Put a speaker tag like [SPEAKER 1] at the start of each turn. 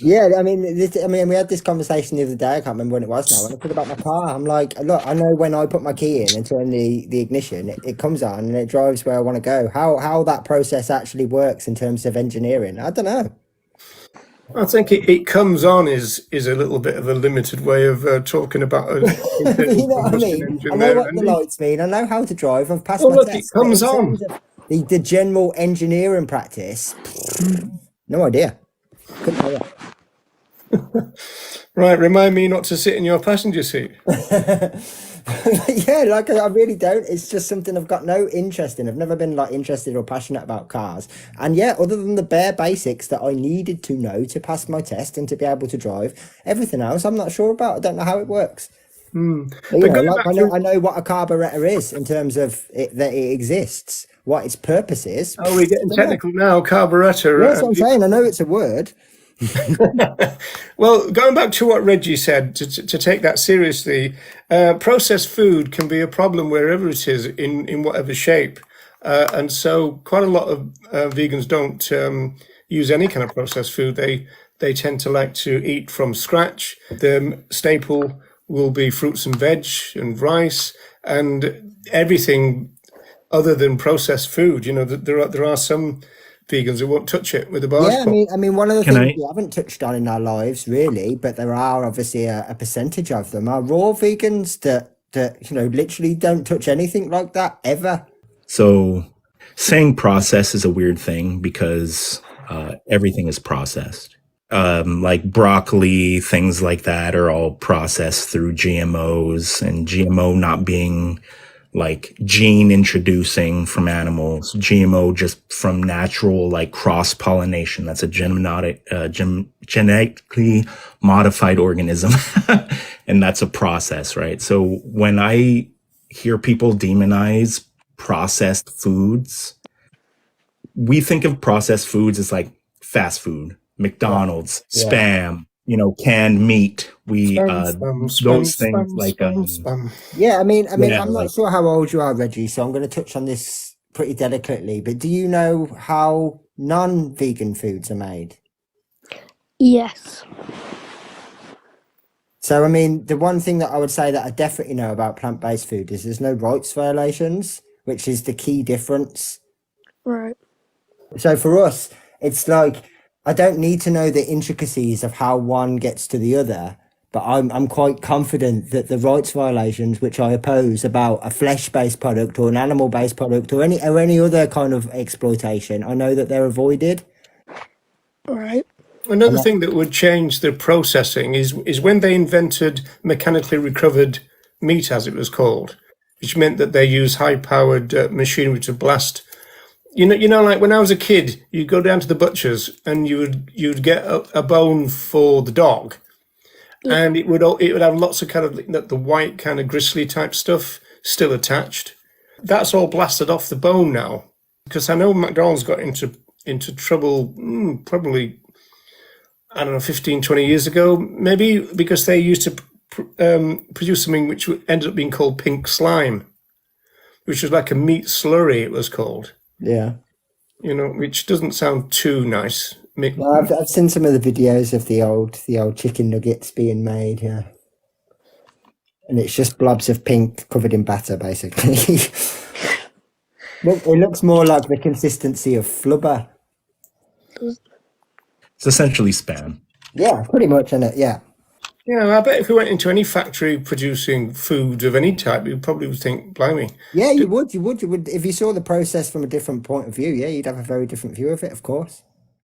[SPEAKER 1] Yeah, we had this conversation the other day. I can't remember when it was now. When I thought about my car, I'm like, look, I know when I put my key in and turn the ignition, it comes on and it drives where I want to go. How that process actually works in terms of engineering, I don't know.
[SPEAKER 2] I think it comes on is a little bit of a limited way of talking about an
[SPEAKER 1] But
[SPEAKER 2] internal
[SPEAKER 1] you know what I
[SPEAKER 2] combustion
[SPEAKER 1] mean? I
[SPEAKER 2] engine
[SPEAKER 1] know
[SPEAKER 2] there,
[SPEAKER 1] what the
[SPEAKER 2] Andy.
[SPEAKER 1] lights mean. I know how to drive. I've passed
[SPEAKER 2] Oh,
[SPEAKER 1] my
[SPEAKER 2] look, it
[SPEAKER 1] test. But
[SPEAKER 2] comes
[SPEAKER 1] in
[SPEAKER 2] on.
[SPEAKER 1] terms of the general engineering practice, no idea. Couldn't tell you.
[SPEAKER 2] Right, remind me not to sit in your passenger seat.
[SPEAKER 1] Yeah, like I really don't. It's just something I've got no interest in. I've never been like interested or passionate about cars. And yeah, other than the bare basics that I needed to know to pass my test and to be able to drive, everything else I'm not sure about. I don't know how it works.
[SPEAKER 2] Hmm.
[SPEAKER 1] But
[SPEAKER 2] But going
[SPEAKER 1] like
[SPEAKER 2] back to,
[SPEAKER 1] I know what a carburetor is in terms of that it exists, what its purpose is.
[SPEAKER 2] are we getting
[SPEAKER 1] Don't know.
[SPEAKER 2] technical now?
[SPEAKER 1] Yeah,
[SPEAKER 2] Carburetor,
[SPEAKER 1] that's what I'm
[SPEAKER 2] Andy.
[SPEAKER 1] saying. I know it's a word.
[SPEAKER 2] Well, going back to what Reggie said, to take that seriously, processed food can be a problem wherever it is in whatever shape. And so quite a lot of vegans don't use any kind of processed food. They tend to like to eat from scratch. The staple will be fruits and veg and rice and everything other than processed food. You know, there are some vegans who won't touch it with a barge
[SPEAKER 1] Yeah,
[SPEAKER 2] pole.
[SPEAKER 1] one of the
[SPEAKER 3] Can
[SPEAKER 1] things
[SPEAKER 3] I?
[SPEAKER 1] we haven't touched on in our lives, really, but there are obviously a percentage of them are raw vegans that literally don't touch anything like that ever.
[SPEAKER 3] So, saying process is a weird thing because everything is processed. Like broccoli, things like that are all processed through GMOs, and GMO not being like gene introducing from animals, GMO just from natural like cross pollination. That's a genetically modified organism, and that's a process, right? So when I hear people demonize processed foods, we think of processed foods as like fast food,
[SPEAKER 1] Yeah,
[SPEAKER 3] McDonald's,
[SPEAKER 1] yeah.
[SPEAKER 3] spam, canned meat. We
[SPEAKER 2] Spam, spam, spam,
[SPEAKER 3] those things
[SPEAKER 2] spam,
[SPEAKER 3] like
[SPEAKER 2] spam, spam.
[SPEAKER 3] yeah,
[SPEAKER 1] I'm not
[SPEAKER 3] like
[SPEAKER 1] sure how old you are, Reggie, so I'm going to touch on this pretty delicately. But do you know how non-vegan foods are made?
[SPEAKER 4] Yes.
[SPEAKER 1] So, the one thing that I would say that I definitely know about plant-based food is there's no rights violations, which is the key difference.
[SPEAKER 4] Right.
[SPEAKER 1] So for us, it's like I don't need to know the intricacies of how one gets to the other, but I'm quite confident that the rights violations which I oppose about a flesh-based product or an animal-based product or any other kind of exploitation, I know that they're avoided.
[SPEAKER 4] Right.
[SPEAKER 2] Another
[SPEAKER 1] And that,
[SPEAKER 2] thing that would change the processing is when they invented mechanically recovered meat, as it was called, which meant that they use high-powered machinery to blast. Like when I was a kid, you'd go down to the butcher's and you'd get a bone for the dog,
[SPEAKER 4] Yeah.
[SPEAKER 2] and it would have lots of kind of the white kind of gristly type stuff still attached. That's all blasted off the bone now, because I know McDonald's got into trouble probably I don't know 15, 20 years ago, maybe because they used to produce something which ended up being called pink slime, which was like a meat slurry. It was called,
[SPEAKER 1] yeah.
[SPEAKER 2] which doesn't sound too nice.
[SPEAKER 1] No, I've seen some of the videos of the old chicken nuggets being made, yeah. And it's just blobs of pink covered in batter, basically. It looks more like the consistency of flubber.
[SPEAKER 3] it's essentially spam.
[SPEAKER 1] Yeah, pretty much, in it. Yeah.
[SPEAKER 2] Yeah, I bet if we went into any factory producing food of any type, you probably would think, blimey.
[SPEAKER 1] Yeah, you would. If you saw the process from a different point of view, yeah, you'd have a very different view of it, of course.